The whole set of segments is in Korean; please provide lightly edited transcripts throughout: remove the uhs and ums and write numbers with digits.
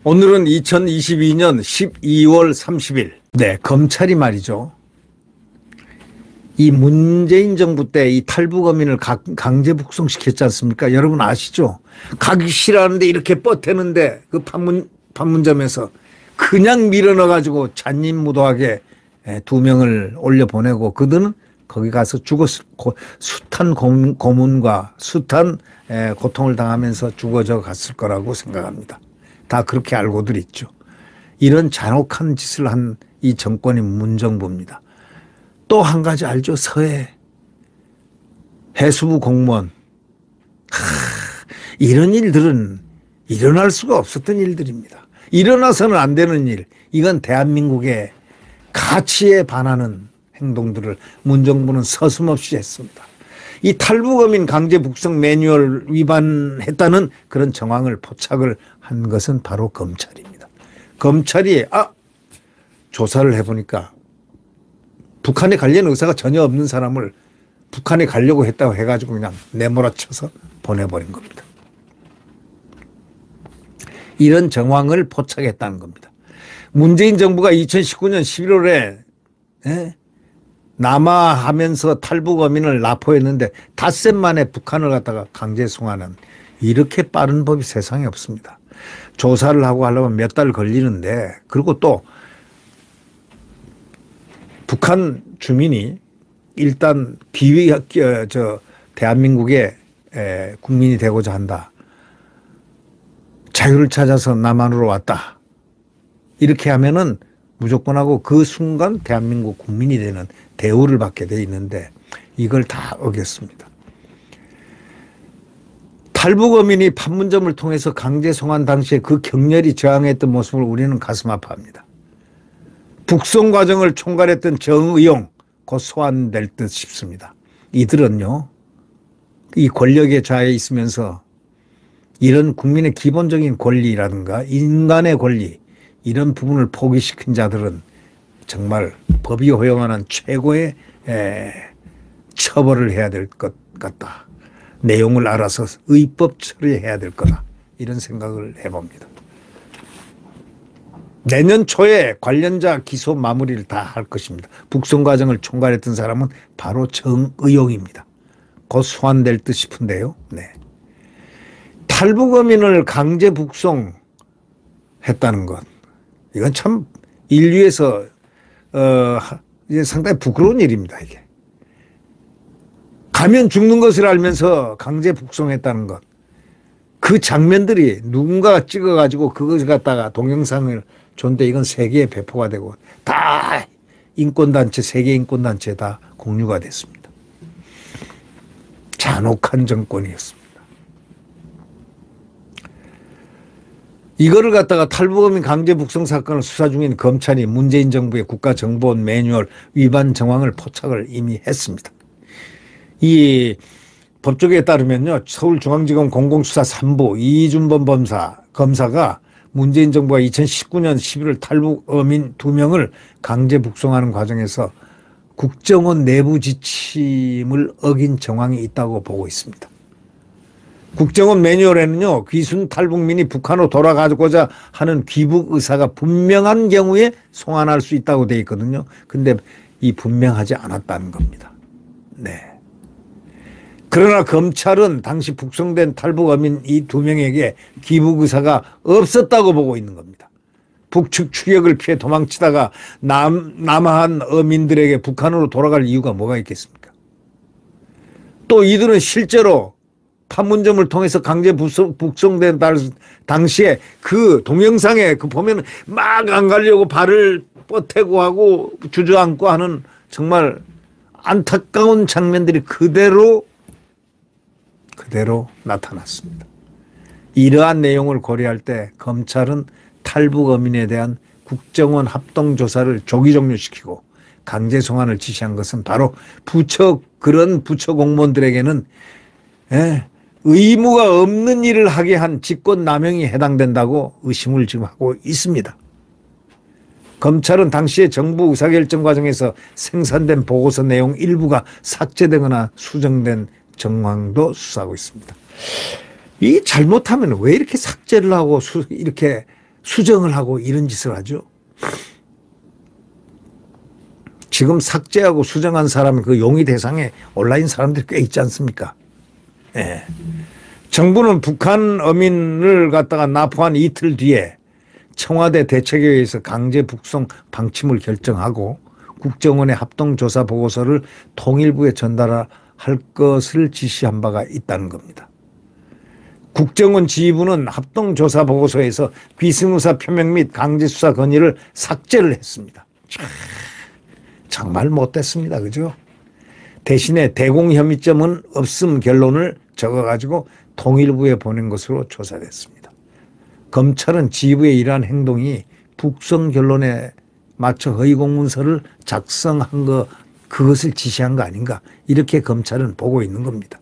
오늘은 2022년 12월 30일. 네, 검찰이 말이죠. 이 문재인 정부 때 이 탈북어민을 강제 북송시켰지 않습니까? 여러분 아시죠? 가기 싫어하는데 이렇게 뻗대는데 그 판문점에서 그냥 밀어넣어가지고 잔인무도하게 2명을 올려보내고 그들은 거기 가서 죽었을 숱한 고문과 숱한 고통을 당하면서 죽어져 갔을 거라고 생각합니다. 다 그렇게 알고들 있죠. 이런 잔혹한 짓을 한 이 정권이 문정부입니다. 또 한 가지 알죠? 서해 해수부 공무원. 이런 일들은 일어날 수가 없었던 일들입니다. 일어나서는 안 되는 일. 이건 대한민국의 가치에 반하는 행동들을 문정부는 서슴없이 했습니다. 이 탈북어민 강제 북송 매뉴얼 위반했다는 그런 정황을 포착을 한 것은 바로 검찰입니다. 검찰이 조사를 해보니까 북한에 관련 의사가 전혀 없는 사람을 북한에 가려고 했다고 해가지고 그냥 내몰아쳐서 보내버린 겁니다. 이런 정황을 포착했다는 겁니다. 문재인 정부가 2019년 11월에 남하하면서 탈북어민을 납포했는데 닷새 만에 북한을 갖다가 강제 송환한 이렇게 빠른 법이 세상에 없습니다. 조사를 하고 하려면 몇 달 걸리는데 그리고 또 북한 주민이 일단 대한민국의 국민이 되고자 한다. 자유를 찾아서 남한으로 왔다. 이렇게 하면은 무조건 하고 그 순간 대한민국 국민이 되는 대우를 받게 돼 있는데 이걸 다 어겼습니다. 탈북어민이 판문점을 통해서 강제 송환 당시에 그 격렬히 저항했던 모습을 우리는 가슴 아파합니다. 북송 과정을 총괄했던 정의용 곧 소환될 듯 싶습니다. 이들은요, 이 권력의 좌에 있으면서 이런 국민의 기본적인 권리라든가 인간의 권리 이런 부분을 포기시킨 자들은 정말 법이 허용하는 최고의 처벌을 해야 될 것 같다. 내용을 알아서 의법 처리해야 될 거다. 이런 생각을 해봅니다. 내년 초에 관련자 기소 마무리를 다 할 것입니다. 북송 과정을 총괄했던 사람은 바로 정의용입니다. 곧 소환될 듯 싶은데요. 네. 탈북어민을 강제 북송했다는 것. 이건 참 인류에서 이제 상당히 부끄러운 일입니다. 이게. 가면 죽는 것을 알면서 강제 북송했다는 것. 그 장면들이 누군가가 찍어가지고 그것을 갖다가 동영상을 줬는데 이건 세계에 배포가 되고 다 인권단체, 세계 인권단체에 다 공유가 됐습니다. 잔혹한 정권이었습니다. 이거를 갖다가 탈북어민 강제 북송 사건을 수사 중인 검찰이 문재인 정부의 국가정보원 매뉴얼 위반 정황을 포착을 이미 했습니다. 이 법조계에 따르면요, 서울중앙지검 공공수사 3부 이준범 검사가 문재인 정부가 2019년 11월 탈북어민 2명을 강제 북송하는 과정에서 국정원 내부 지침을 어긴 정황이 있다고 보고 있습니다. 국정원 매뉴얼에는요, 귀순 탈북민이 북한으로 돌아가고자 하는 귀북 의사가 분명한 경우에 송환할 수 있다고 되어 있거든요. 근데 이 분명하지 않았다는 겁니다. 네. 그러나 검찰은 당시 북송된 탈북어민 이 2명에게 귀북 의사가 없었다고 보고 있는 겁니다. 북측 추격을 피해 도망치다가 남한 어민들에게 북한으로 돌아갈 이유가 뭐가 있겠습니까? 또 이들은 실제로 판문점을 통해서 강제 북송된 당시에 그 동영상에 그 보면 막 안 가려고 발을 뻗태고 하고 주저앉고 하는 정말 안타까운 장면들이 그대로 나타났습니다. 이러한 내용을 고려할 때 검찰은 탈북어민에 대한 국정원 합동조사를 조기 종료시키고 강제 송환을 지시한 것은 바로 그런 부처 공무원들에게는 의무가 없는 일을 하게 한 직권남용이 해당된다고 의심을 지금 하고 있습니다. 검찰은 당시의 정부 의사결정 과정에서 생산된 보고서 내용 일부가 삭제되거나 수정된 정황도 수사하고 있습니다. 이 잘못하면 왜 이렇게 삭제를 하고 이렇게 수정을 하고 이런 짓을 하죠. 지금 삭제하고 수정한 사람은 그 용의 대상에 올라 있는 사람들이 꽤 있지 않습니까? 예. 정부는 북한 어민을 갖다가 납포한 이틀 뒤에 청와대 대책회의에서 강제 북송 방침을 결정하고 국정원의 합동조사 보고서를 통일부에 전달할 것을 지시한 바가 있다는 겁니다. 국정원 지휘부는 합동조사 보고서에서 비스무사 표명 및 강제수사 건의를 삭제를 했습니다. 정말 못됐습니다. 그죠? 대신에 대공 혐의점은 없음 결론을 적어가지고 통일부에 보낸 것으로 조사됐습니다. 검찰은 지휘부의 이러한 행동이 북송 결론에 맞춰 허위공문서를 작성한 그것을 지시한 거 아닌가, 이렇게 검찰은 보고 있는 겁니다.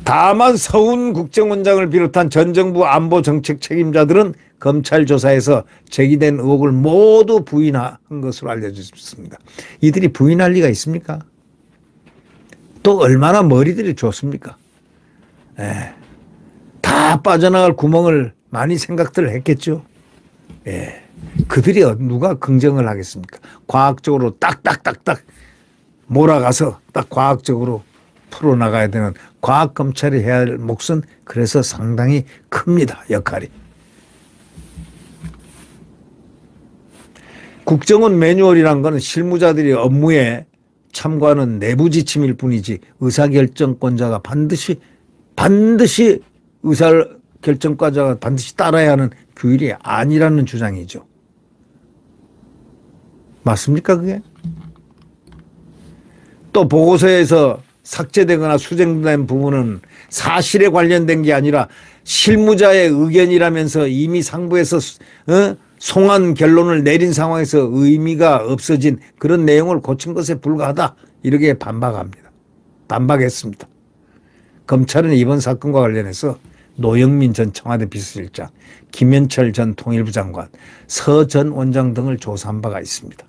다만 서훈 국정원장을 비롯한 전 정부 안보 정책 책임자들은 검찰 조사에서 제기된 의혹을 모두 부인한 것으로 알려졌습니다. 이들이 부인할 리가 있습니까? 또 얼마나 머리들이 좋습니까? 예. 다 빠져나갈 구멍을 많이 생각들을 했겠죠. 예. 그들이 누가 긍정을 하겠습니까? 과학적으로 딱딱딱딱 몰아가서 딱 과학적으로 풀어나가야 되는 과학검찰이 해야 할 몫은 그래서 상당히 큽니다. 역할이. 국정원 매뉴얼이란 것은 실무자들이 업무에 참고하는 내부 지침일 뿐이지 의사결정권자가 반드시 의사결정권자가 반드시 따라야 하는 규율이 아니라는 주장이죠. 맞습니까 그게? 또 보고서에서 삭제되거나 수정된 부분은 사실에 관련된 게 아니라 실무자의 의견이라면서 이미 상부에서 송한 결론을 내린 상황에서 의미가 없어진 그런 내용을 고친 것에 불과하다, 이렇게 반박했습니다. 검찰은 이번 사건과 관련해서 노영민 전 청와대 비서실장, 김현철 전 통일부 장관, 서 전 원장 등을 조사한 바가 있습니다.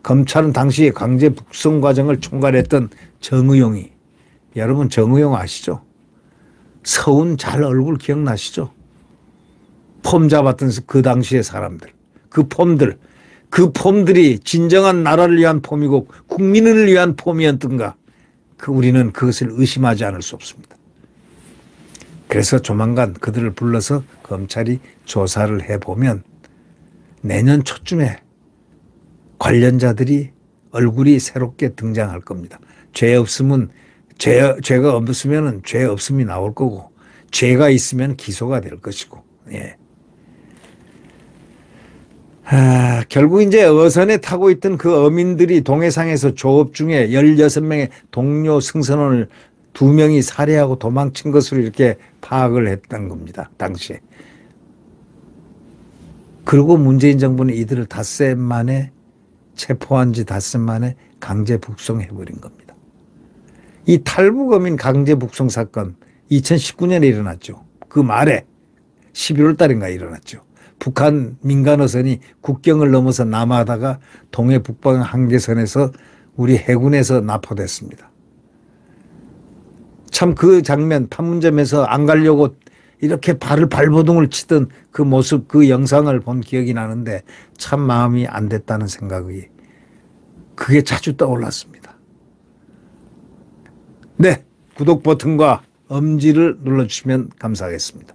검찰은 당시 강제 북송 과정을 총괄했던 정의용이, 여러분 정의용 아시죠? 서훈 잘 얼굴 기억나시죠? 폼 잡았던 그 당시의 사람들, 그 폼들이 진정한 나라를 위한 폼이고 국민을 위한 폼이었던가, 우리는 그것을 의심하지 않을 수 없습니다. 그래서 조만간 그들을 불러서 검찰이 조사를 해보면 내년 초쯤에 관련자들이 얼굴이 새롭게 등장할 겁니다. 죄가 없으면 죄 없음이 나올 거고, 죄가 있으면 기소가 될 것이고. 예. 결국 이제 어선에 타고 있던 그 어민들이 동해상에서 조업 중에 16명의 동료 승선원을 2명이 살해하고 도망친 것으로 이렇게 파악을 했던 겁니다. 당시에. 그리고 문재인 정부는 이들을 닷새 만에 체포한 지 닷새 만에 강제 북송해버린 겁니다. 이 탈북어민 강제 북송 사건 2019년에 일어났죠. 그 말에 11월 달인가 일어났죠. 북한 민간어선이 국경을 넘어서 남하하다가 동해 북방 한계선에서 우리 해군에서 납포됐습니다. 참 그 장면, 판문점에서 안 가려고 이렇게 발을 발버둥을 치던 그 모습, 그 영상을 본 기억이 나는데 참 마음이 안 됐다는 생각이, 그게 자주 떠올랐습니다. 네, 구독 버튼과 엄지를 눌러주시면 감사하겠습니다.